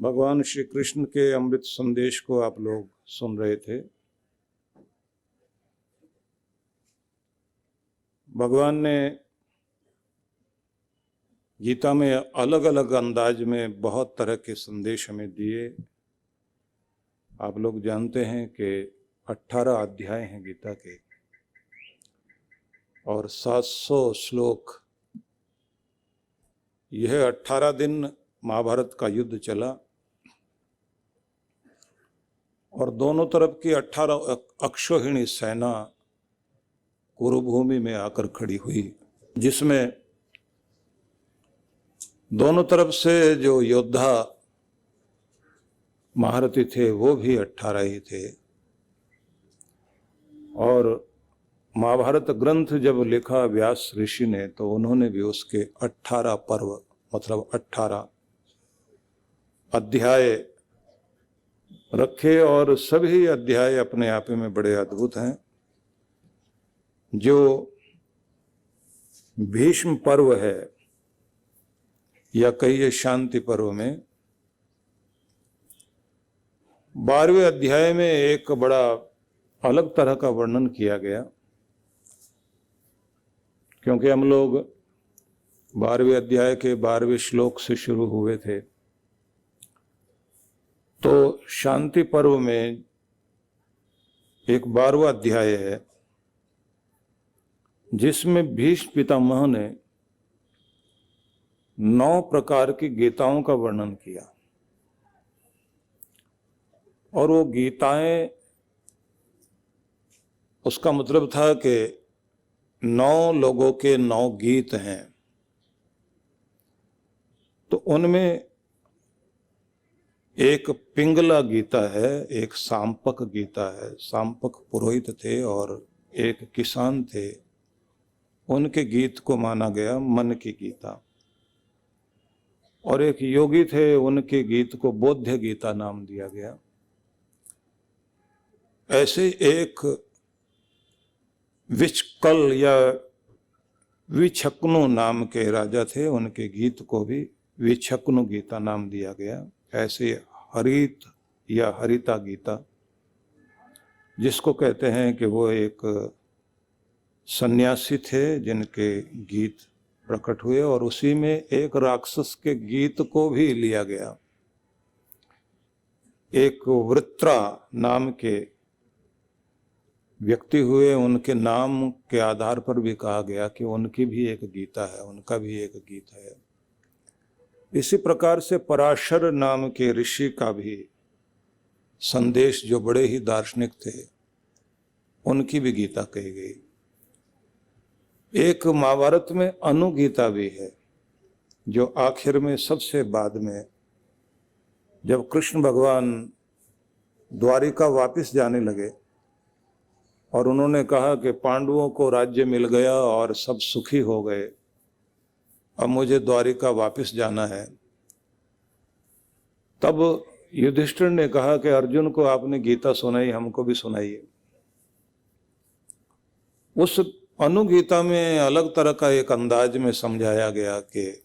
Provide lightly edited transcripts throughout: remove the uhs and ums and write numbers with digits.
भगवान श्री कृष्ण के अमृत संदेश को आप लोग सुन रहे थे। भगवान ने गीता में अलग अलग अंदाज में बहुत तरह के संदेश हमें दिए। आप लोग जानते हैं कि 18 अध्याय हैं गीता के और 700 श्लोक। यह 18 दिन महाभारत का युद्ध चला और दोनों तरफ की 18 अक्षौहिणी सेना कुरुभूमि में आकर खड़ी हुई, जिसमें दोनों तरफ से जो योद्धा महारथी थे वो भी 18 ही थे। और महाभारत ग्रंथ जब लिखा व्यास ऋषि ने तो उन्होंने भी उसके 18 पर्व मतलब 18 अध्याय रखे और सभी अध्याय अपने आप में बड़े अद्भुत हैं। जो भीष्म पर्व है या कहिए शांति पर्व में 12वें अध्याय में एक बड़ा अलग तरह का वर्णन किया गया, क्योंकि हम लोग 12वें अध्याय के 12वें श्लोक से शुरू हुए थे। तो शांति पर्व में एक 12वां अध्याय है जिसमें भीष्म पितामह ने 9 प्रकार की गीताओं का वर्णन किया। और वो गीताएं, उसका मतलब था कि 9 लोगों के 9 गीत हैं। तो उनमें एक पिंगला गीता है, एक सांपक गीता है। सांपक पुरोहित थे और एक किसान थे, उनके गीत को माना गया मन की गीता। और एक योगी थे, उनके गीत को बोध्य गीता नाम दिया गया। ऐसे एक विचकल या विछक्नु नाम के राजा थे, उनके गीत को भी विछक्नु गीता नाम दिया गया। ऐसे हरित या हरिता गीता, जिसको कहते हैं कि वो एक सन्यासी थे जिनके गीत प्रकट हुए, और उसी में एक राक्षस के गीत को भी लिया गया। एक वृत्रा नाम के व्यक्ति हुए, उनके नाम के आधार पर भी कहा गया कि उनकी भी एक गीता है, उनका भी एक गीत है। इसी प्रकार से पराशर नाम के ऋषि का भी संदेश, जो बड़े ही दार्शनिक थे, उनकी भी गीता कही गई। एक महाभारत में अनुगीता भी है, जो आखिर में सबसे बाद में जब कृष्ण भगवान द्वारिका वापस जाने लगे और उन्होंने कहा कि पांडवों को राज्य मिल गया और सब सुखी हो गए, अब मुझे द्वारिका वापस जाना है। तब युधिष्ठिर ने कहा कि अर्जुन को आपने गीता सुनाई, हमको भी सुनाइए। उस अनुगीता में अलग तरह का एक अंदाज में समझाया गया कि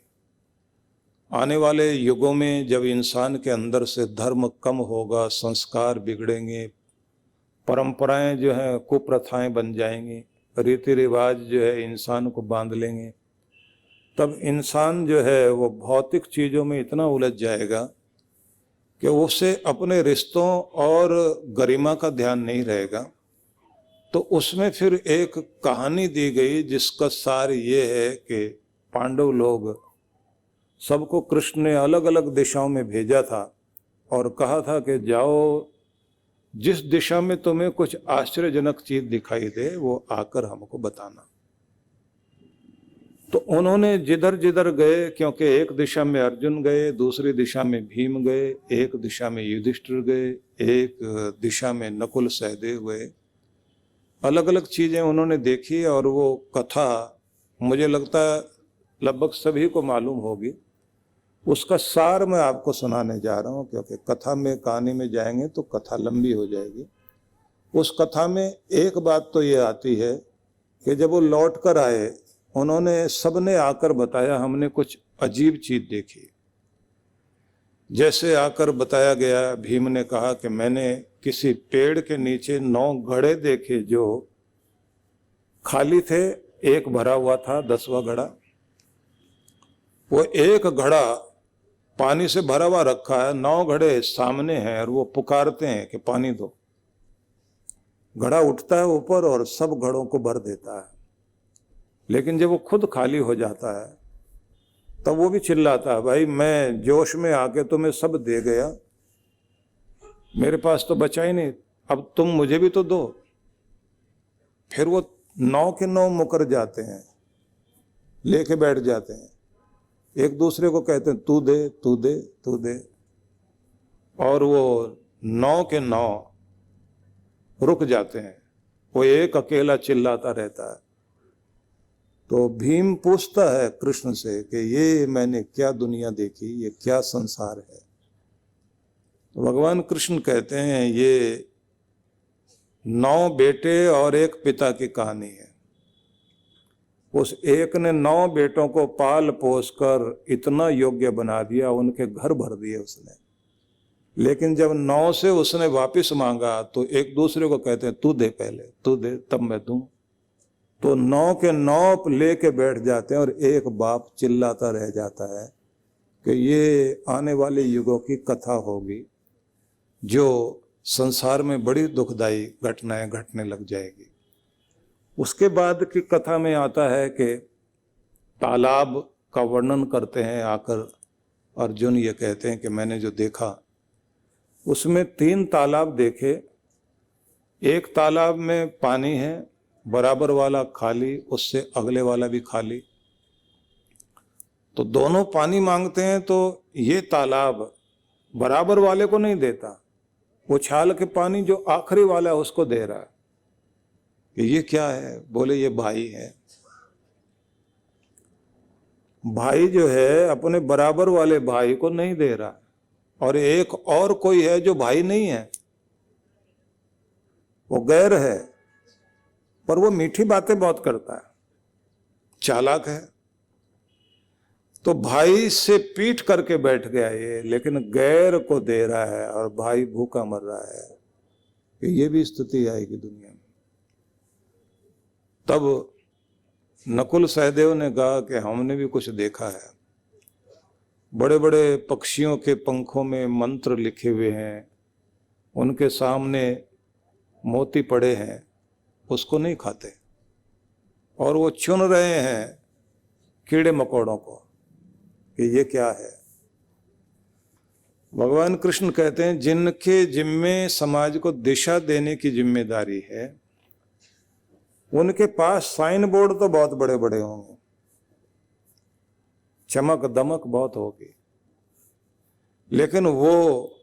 आने वाले युगों में जब इंसान के अंदर से धर्म कम होगा, संस्कार बिगड़ेंगे, परंपराएं जो हैं कुप्रथाएं बन जाएंगी, रीति रिवाज जो है इंसान को बांध लेंगे, तब इंसान जो है वो भौतिक चीज़ों में इतना उलझ जाएगा कि उसे अपने रिश्तों और गरिमा का ध्यान नहीं रहेगा। तो उसमें फिर एक कहानी दी गई जिसका सार ये है कि पांडव लोग सबको कृष्ण ने अलग अलग दिशाओं में भेजा था और कहा था कि जाओ, जिस दिशा में तुम्हें कुछ आश्चर्यजनक चीज दिखाई दे वो आकर हमको बताना। तो उन्होंने जिधर जिधर गए, क्योंकि एक दिशा में अर्जुन गए, दूसरी दिशा में भीम गए, एक दिशा में युधिष्ठिर गए, एक दिशा में नकुल सहदेव गए, अलग अलग चीजें उन्होंने देखी। और वो कथा मुझे लगता है लगभग सभी को मालूम होगी। उसका सार मैं आपको सुनाने जा रहा हूँ, क्योंकि कथा में कहानी में जाएंगे तो कथा लंबी हो जाएगी। उस कथा में एक बात तो ये आती है कि जब वो लौट कर आए, उन्होंने सबने आकर बताया हमने कुछ अजीब चीज देखी। जैसे आकर बताया गया, भीम ने कहा कि मैंने किसी पेड़ के नीचे 9 घड़े देखे जो खाली थे, एक भरा हुआ था, 10वां घड़ा। वो एक घड़ा पानी से भरा हुआ रखा है, 9 घड़े सामने हैं और वो पुकारते हैं कि पानी दो। घड़ा उठता है ऊपर और सब घड़ों को भर देता है, लेकिन जब वो खुद खाली हो जाता है तब वो भी चिल्लाता है, भाई मैं जोश में आके तुम्हें सब दे गया, मेरे पास तो बचा ही नहीं, अब तुम मुझे भी तो दो। फिर वो 9 के 9 मुकर जाते हैं, लेके बैठ जाते हैं, एक दूसरे को कहते हैं तू दे तू दे तू दे, और वो 9 के 9 रुक जाते हैं, वो एक अकेला चिल्लाता रहता है। तो भीम पूछता है कृष्ण से कि ये मैंने क्या दुनिया देखी, ये क्या संसार है। तो भगवान कृष्ण कहते हैं ये 9 बेटे और एक पिता की कहानी है। उस एक ने 9 बेटों को पाल पोस कर इतना योग्य बना दिया, उनके घर भर दिए उसने, लेकिन जब 9 से उसने वापस मांगा तो एक दूसरे को कहते हैं तू दे पहले, तू दे तब मैं दूं। तो 9 के 9 लेके बैठ जाते हैं और एक बाप चिल्लाता रह जाता है कि ये आने वाले युगों की कथा होगी, जो संसार में बड़ी दुखदाई घटनाएं घटने लग जाएगी। उसके बाद की कथा में आता है कि तालाब का वर्णन करते हैं आकर अर्जुन, ये कहते हैं कि मैंने जो देखा उसमें 3 तालाब देखे। एक तालाब में पानी है, बराबर वाला खाली, उससे अगले वाला भी खाली। तो दोनों पानी मांगते हैं, तो ये तालाब बराबर वाले को नहीं देता, उछाल के पानी जो आखिरी वाला है उसको दे रहा है। कि ये क्या है? बोले ये भाई है। भाई जो है अपने बराबर वाले भाई को नहीं दे रहा, और एक और कोई है जो भाई नहीं है, वो गैर है, पर वो मीठी बातें बहुत करता है, चालाक है। तो भाई से पीठ करके बैठ गया ये, लेकिन गैर को दे रहा है और भाई भूखा मर रहा है। कि ये भी स्थिति आएगी दुनिया में। तब नकुल सहदेव ने कहा कि हमने भी कुछ देखा है, बड़े बड़े पक्षियों के पंखों में मंत्र लिखे हुए हैं, उनके सामने मोती पड़े हैं, उसको नहीं खाते, और वो चुन रहे हैं कीड़े मकोड़ों को कि ये क्या है। भगवान कृष्ण कहते हैं जिनके जिम्मे समाज को दिशा देने की जिम्मेदारी है, उनके पास साइन बोर्ड तो बहुत बड़े बड़े होंगे, चमक दमक बहुत होगी, लेकिन वो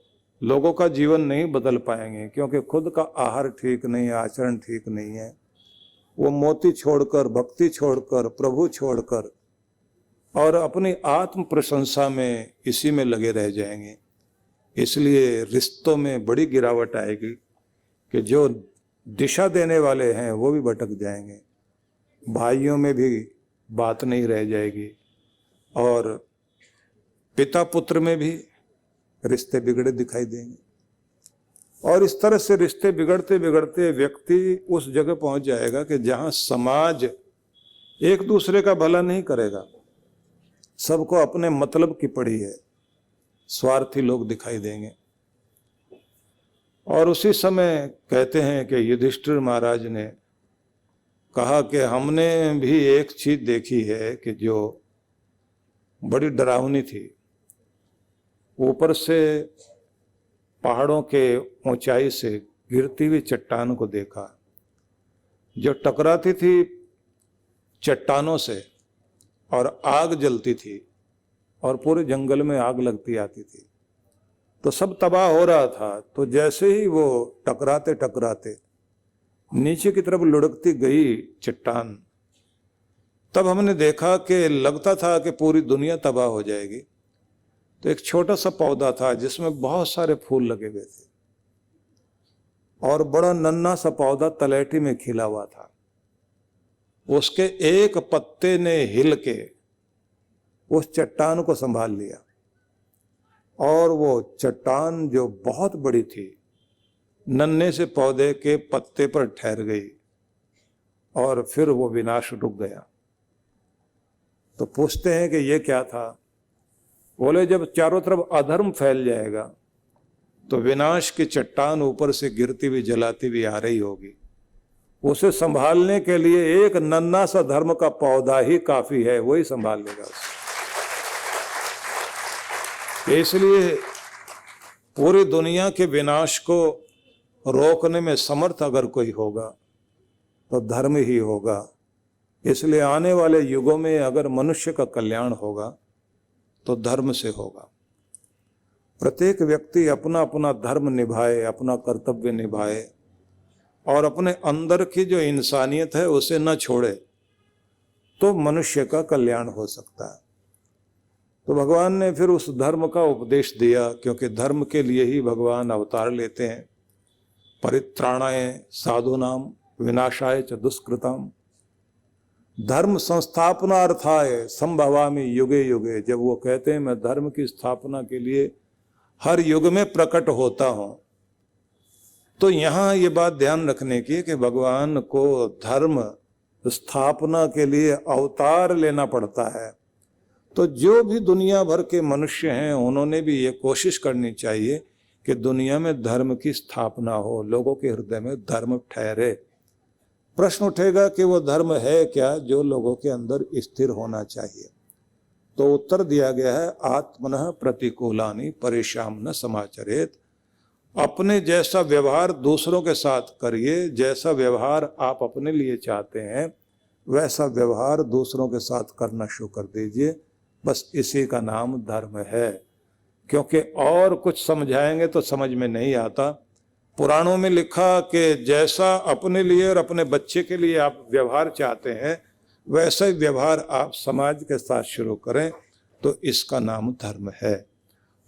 लोगों का जीवन नहीं बदल पाएंगे, क्योंकि खुद का आहार ठीक नहीं है, आचरण ठीक नहीं है। वो मोती छोड़कर, भक्ति छोड़कर, प्रभु छोड़कर और अपनी आत्म प्रशंसा में इसी में लगे रह जाएंगे। इसलिए रिश्तों में बड़ी गिरावट आएगी कि जो दिशा देने वाले हैं वो भी भटक जाएंगे, भाइयों में भी बात नहीं रह जाएगी, और पिता पुत्र में भी रिश्ते बिगड़े दिखाई देंगे। और इस तरह से रिश्ते बिगड़ते बिगड़ते व्यक्ति उस जगह पहुंच जाएगा कि जहां समाज एक दूसरे का भला नहीं करेगा, सबको अपने मतलब की पड़ी है, स्वार्थी लोग दिखाई देंगे। और उसी समय कहते हैं कि युधिष्ठिर महाराज ने कहा कि हमने भी एक चीज देखी है कि जो बड़ी डरावनी थी। ऊपर से पहाड़ों के ऊंचाई से गिरती हुई चट्टान को देखा, जो टकराती थी चट्टानों से और आग जलती थी, और पूरे जंगल में आग लगती आती थी, तो सब तबाह हो रहा था। तो जैसे ही वो टकराते टकराते नीचे की तरफ लुढ़कती गई चट्टान, तब हमने देखा कि लगता था कि पूरी दुनिया तबाह हो जाएगी। तो एक छोटा सा पौधा था जिसमें बहुत सारे फूल लगे हुए थे, और बड़ा नन्हा सा पौधा तलैटी में खिला हुआ था। उसके एक पत्ते ने हिल के उस चट्टान को संभाल लिया, और वो चट्टान जो बहुत बड़ी थी, नन्हे से पौधे के पत्ते पर ठहर गई और फिर वो विनाश रुक गया। तो पूछते हैं कि ये क्या था? बोले जब चारों तरफ अधर्म फैल जाएगा तो विनाश की चट्टान ऊपर से गिरती हुई जलाती हुई आ रही होगी, उसे संभालने के लिए एक नन्हा सा धर्म का पौधा ही काफी है, वही संभाल लेगा उसे। इसलिए पूरी दुनिया के विनाश को रोकने में समर्थ अगर कोई होगा तो धर्म ही होगा। इसलिए आने वाले युगों में अगर मनुष्य का कल्याण होगा तो धर्म से होगा। प्रत्येक व्यक्ति अपना अपना धर्म निभाए, अपना कर्तव्य निभाए और अपने अंदर की जो इंसानियत है उसे न छोड़े, तो मनुष्य का कल्याण हो सकता है। तो भगवान ने फिर उस धर्म का उपदेश दिया, क्योंकि धर्म के लिए ही भगवान अवतार लेते हैं। परित्राणाय साधूनाम विनाशाय च दुष्कृताम धर्म संस्थापनार्थाय संभवामि युगे युगे। जब वो कहते हैं मैं धर्म की स्थापना के लिए हर युग में प्रकट होता हूं, तो यहां ये बात ध्यान रखने की कि भगवान को धर्म स्थापना के लिए अवतार लेना पड़ता है। तो जो भी दुनिया भर के मनुष्य हैं उन्होंने भी ये कोशिश करनी चाहिए कि दुनिया में धर्म की स्थापना हो, लोगों के हृदय में धर्म ठहरे। प्रश्न उठेगा कि वो धर्म है क्या जो लोगों के अंदर स्थिर होना चाहिए? तो उत्तर दिया गया है आत्मनः प्रतिकूलानि परेशान न समाचरेत। अपने जैसा व्यवहार दूसरों के साथ करिए, जैसा व्यवहार आप अपने लिए चाहते हैं वैसा व्यवहार दूसरों के साथ करना शुरू कर दीजिए। बस इसी का नाम धर्म है, क्योंकि और कुछ समझाएंगे तो समझ में नहीं आता। पुराणों में लिखा कि जैसा अपने लिए और अपने बच्चे के लिए आप व्यवहार चाहते हैं वैसा ही व्यवहार आप समाज के साथ शुरू करें, तो इसका नाम धर्म है।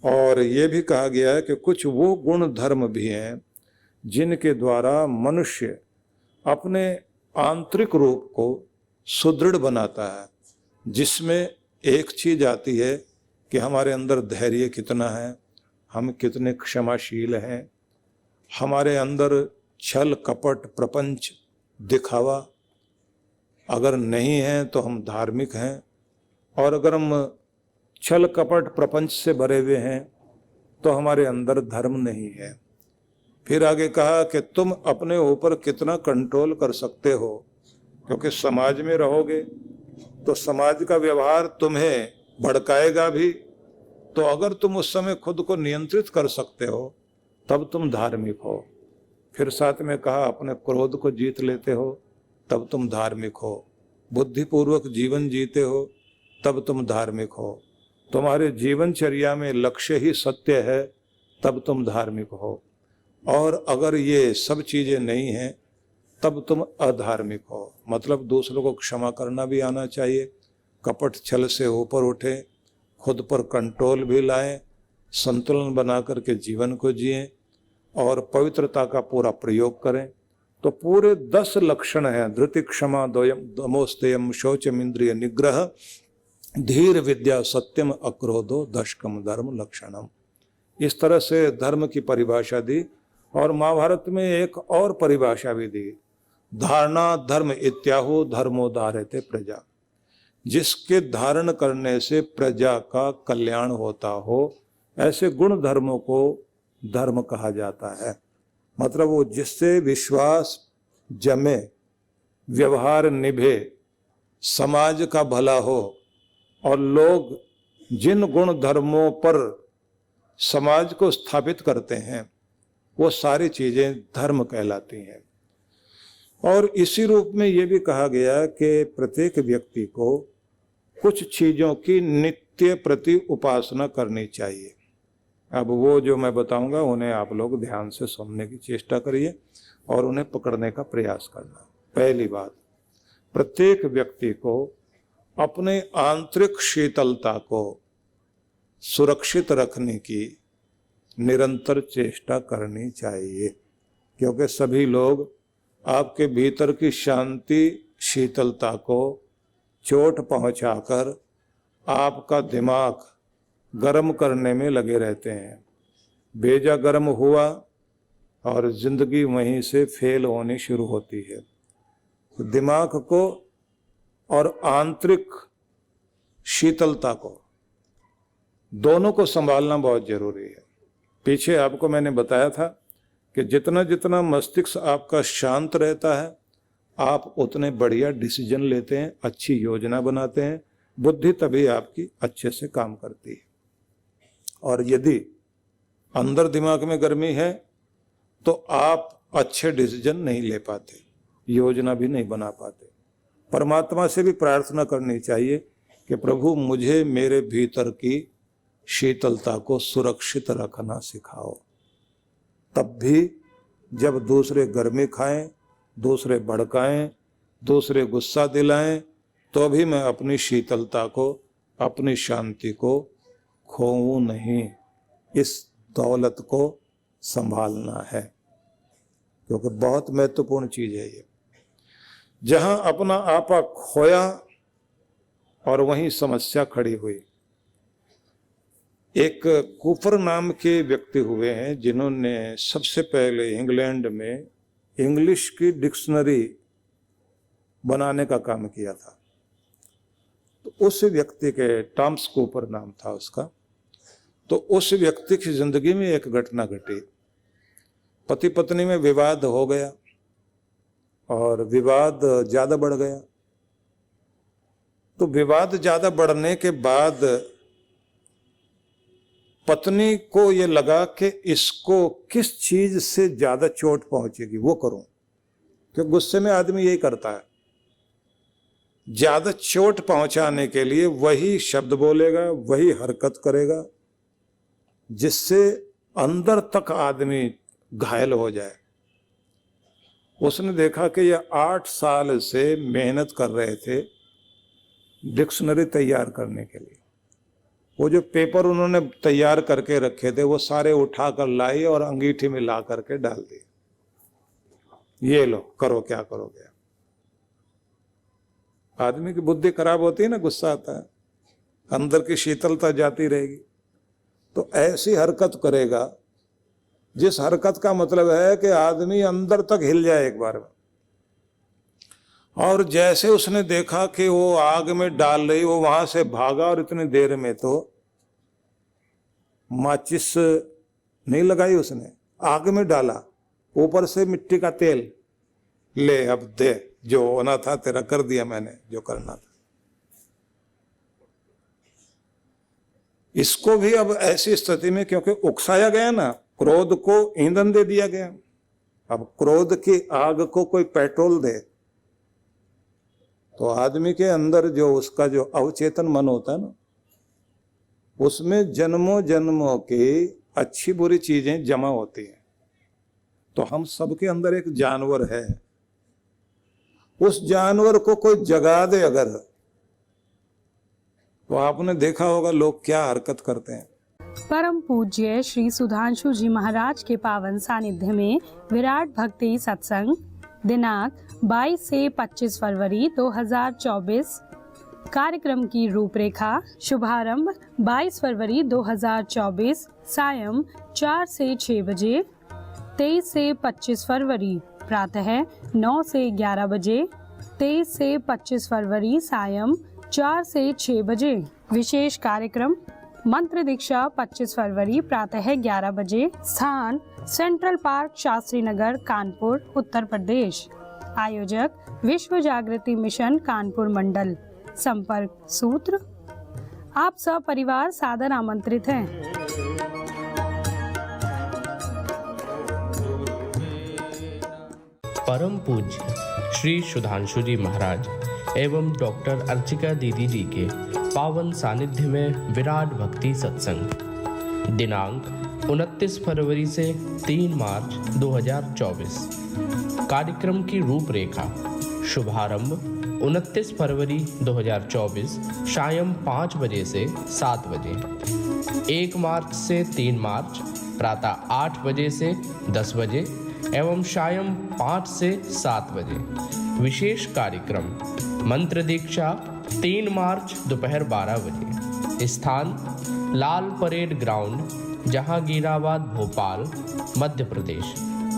और ये भी कहा गया है कि कुछ वो गुण धर्म भी हैं जिनके द्वारा मनुष्य अपने आंतरिक रूप को सुदृढ़ बनाता है, जिसमें एक चीज आती है कि हमारे अंदर धैर्य कितना है, हम कितने क्षमाशील हैं, हमारे अंदर छल कपट प्रपंच दिखावा अगर नहीं है तो हम धार्मिक हैं, और अगर हम छल कपट प्रपंच से भरे हुए हैं तो हमारे अंदर धर्म नहीं है। फिर आगे कहा कि तुम अपने ऊपर कितना कंट्रोल कर सकते हो, क्योंकि समाज में रहोगे तो समाज का व्यवहार तुम्हें भड़काएगा भी। तो अगर तुम उस समय खुद को नियंत्रित कर सकते हो तब तुम धार्मिक हो। फिर साथ में कहा अपने क्रोध को जीत लेते हो तब तुम धार्मिक हो, बुद्धिपूर्वक जीवन जीते हो तब तुम धार्मिक हो, तुम्हारे जीवनचर्या में लक्ष्य ही सत्य है तब तुम धार्मिक हो, और अगर ये सब चीजें नहीं हैं तब तुम अधार्मिक हो। मतलब दूसरों को क्षमा करना भी आना चाहिए, कपट छल से ऊपर उठे, खुद पर कंट्रोल भी लाएं, संतुलन बना करके जीवन को जिएं और पवित्रता का पूरा प्रयोग करें। तो पूरे 10 लक्षण हैं, धृति क्षमा दमोस्तेयम शौचम इंद्रिय निग्रह धीर विद्या सत्यम अक्रोधो दशकम धर्म लक्षणम। इस तरह से धर्म की परिभाषा दी। और महाभारत में एक और परिभाषा भी दी, धारणा धर्म इत्याहु धर्मोदारते प्रजा। जिसके धारण करने से प्रजा का कल्याण होता हो, ऐसे गुण धर्मों को धर्म कहा जाता है। मतलब वो जिससे विश्वास जमे, व्यवहार निभे, समाज का भला हो, और लोग जिन गुण धर्मों पर समाज को स्थापित करते हैं वो सारी चीजें धर्म कहलाती हैं। और इसी रूप में ये भी कहा गया कि प्रत्येक व्यक्ति को कुछ चीजों की नित्य प्रति उपासना करनी चाहिए। अब वो जो मैं बताऊंगा उन्हें आप लोग ध्यान से सुनने की चेष्टा करिए और उन्हें पकड़ने का प्रयास करना। पहली बात, प्रत्येक व्यक्ति को अपने आंतरिक शीतलता को सुरक्षित रखने की निरंतर चेष्टा करनी चाहिए, क्योंकि सभी लोग आपके भीतर की शांति शीतलता को चोट पहुंचाकर आपका दिमाग गर्म करने में लगे रहते हैं। भेजा गर्म हुआ और जिंदगी वहीं से फेल होनी शुरू होती है। तो दिमाग को और आंतरिक शीतलता को, दोनों को संभालना बहुत जरूरी है। पीछे आपको मैंने बताया था कि जितना जितना मस्तिष्क आपका शांत रहता है, आप उतने बढ़िया डिसीजन लेते हैं, अच्छी योजना बनाते हैं, बुद्धि तभी आपकी अच्छे से काम करती है। और यदि अंदर दिमाग में गर्मी है तो आप अच्छे डिसीजन नहीं ले पाते, योजना भी नहीं बना पाते। परमात्मा से भी प्रार्थना करनी चाहिए कि प्रभु मुझे मेरे भीतर की शीतलता को सुरक्षित रखना सिखाओ। तब भी जब दूसरे गर्मी खाएं, दूसरे भड़काएं, दूसरे गुस्सा दिलाएं, तो भी मैं अपनी शीतलता को, अपनी शांति को खोऊं नहीं। इस दौलत को संभालना है, क्योंकि बहुत महत्वपूर्ण चीज है ये। जहां अपना आपा खोया और वहीं समस्या खड़ी हुई। एक कूपर नाम के व्यक्ति हुए हैं जिन्होंने सबसे पहले इंग्लैंड में इंग्लिश की डिक्शनरी बनाने का काम किया था। तो उस व्यक्ति के, टॉमस कूपर नाम था उसका, तो उस व्यक्ति की जिंदगी में एक घटना घटी। पति पत्नी में विवाद हो गया और विवाद ज्यादा बढ़ गया। तो विवाद ज्यादा बढ़ने के बाद पत्नी को ये लगा कि इसको किस चीज से ज्यादा चोट पहुंचेगी वो करूं, क्योंकि गुस्से में आदमी यही करता है। ज्यादा चोट पहुंचाने के लिए वही शब्द बोलेगा, वही हरकत करेगा, जिससे अंदर तक आदमी घायल हो जाए। उसने देखा कि ये 8 साल से मेहनत कर रहे थे डिक्शनरी तैयार करने के लिए। वो जो पेपर उन्होंने तैयार करके रखे थे वो सारे उठा कर लाई और अंगीठी में ला करके डाल दिए। ये लो, करो क्या करोगे। आदमी की बुद्धि खराब होती है ना, गुस्सा आता है, अंदर की शीतलता जाती रहेगी। तो ऐसी हरकत करेगा जिस हरकत का मतलब है कि आदमी अंदर तक हिल जाए एक बार में। और जैसे उसने देखा कि वो आग में डाल रही, वो वहां से भागा और इतनी देर में तो माचिस नहीं लगाई उसने, आग में डाला, ऊपर से मिट्टी का तेल, ले अब दे, जो होना था तेरा कर दिया मैंने, जो करना था। इसको भी अब ऐसी स्थिति में, क्योंकि उकसाया गया ना, क्रोध को ईंधन दे दिया गया। अब क्रोध की आग को कोई पेट्रोल दे तो आदमी के अंदर जो उसका जो अवचेतन मन होता है ना, उसमें जन्मों जन्मों की अच्छी बुरी चीजें जमा होती हैं। तो हम सबके अंदर एक जानवर है, उस जानवर को कोई जगा दे अगर, तो आपने देखा होगा लोग क्या हरकत करते हैं। परम पूज्य श्री सुधांशु जी महाराज के पावन सानिध्य में विराट भक्ति सत्संग दिनांक 22 से 25 फरवरी 2024। कार्यक्रम की रूपरेखा। शुभारंभ 22 फरवरी 2024 सायं 4 से 6 बजे। 23 से 25 फरवरी प्रातः 9 से 11 बजे। 23 से 25 फरवरी सायं 4 से 6 बजे। विशेष कार्यक्रम मंत्र दीक्षा 25 फरवरी प्रातः 11 बजे। स्थान सेंट्रल पार्क, शास्त्री नगर, कानपुर, उत्तर प्रदेश। आयोजक विश्व जागृति मिशन कानपुर मंडल। संपर्क सूत्र। आप सब परिवार सादर आमंत्रित हैं। परम पूज्य श्री सुधांशु जी महाराज एवं डॉक्टर अर्चिका दीदी जी के पावन सानिध्य में विराट भक्ति सत्संग दिनांक 29 फरवरी से 3 मार्च 2024। कार्यक्रम की रूपरेखा। शुभारंभ 29 फरवरी 2024 सायं 5 बजे से 7 बजे। 1 मार्च से 3 मार्च प्रातः 8 बजे से 10 बजे एवं सायं 5 से 7 बजे। विशेष कार्यक्रम मंत्र दीक्षा 3 मार्च दोपहर 12 बजे। स्थान लाल परेड ग्राउंड, जहांगीराबाद, भोपाल, मध्य प्रदेश।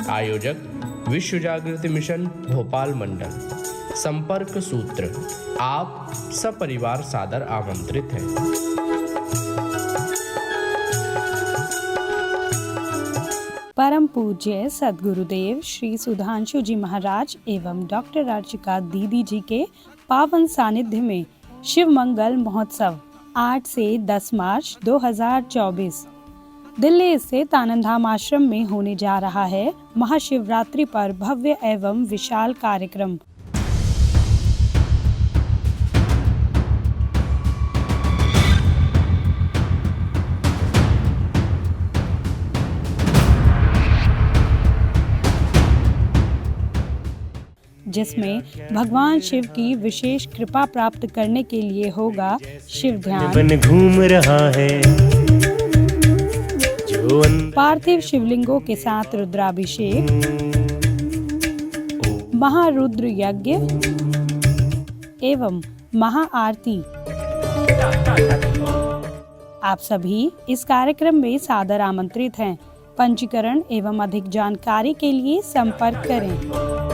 आयोजक विश्व जागृति मिशन भोपाल मंडल। संपर्क सूत्र, आप सपरिवार सादर आमंत्रित हैं। परम पूज्य सद्गुरुदेव श्री सुधांशु जी महाराज एवं डॉक्टर अर्चिका दीदी जी के पावन सानिध्य में शिव मंगल महोत्सव 8 से 10 मार्च 2024 दिल्ली स्थित आनंद धाम आश्रम में होने जा रहा है महाशिवरात्रि पर भव्य एवं विशाल कार्यक्रम। जिसमें भगवान शिव की विशेष कृपा प्राप्त करने के लिए होगा शिव ध्यान, घूम रहा है जो पार्थिव शिवलिंगों के साथ रुद्राभिषेक, महारुद्र यज्ञ एवं महाआरती। आप सभी इस कार्यक्रम में सादर आमंत्रित हैं। पंजीकरण एवं अधिक जानकारी के लिए संपर्क करें।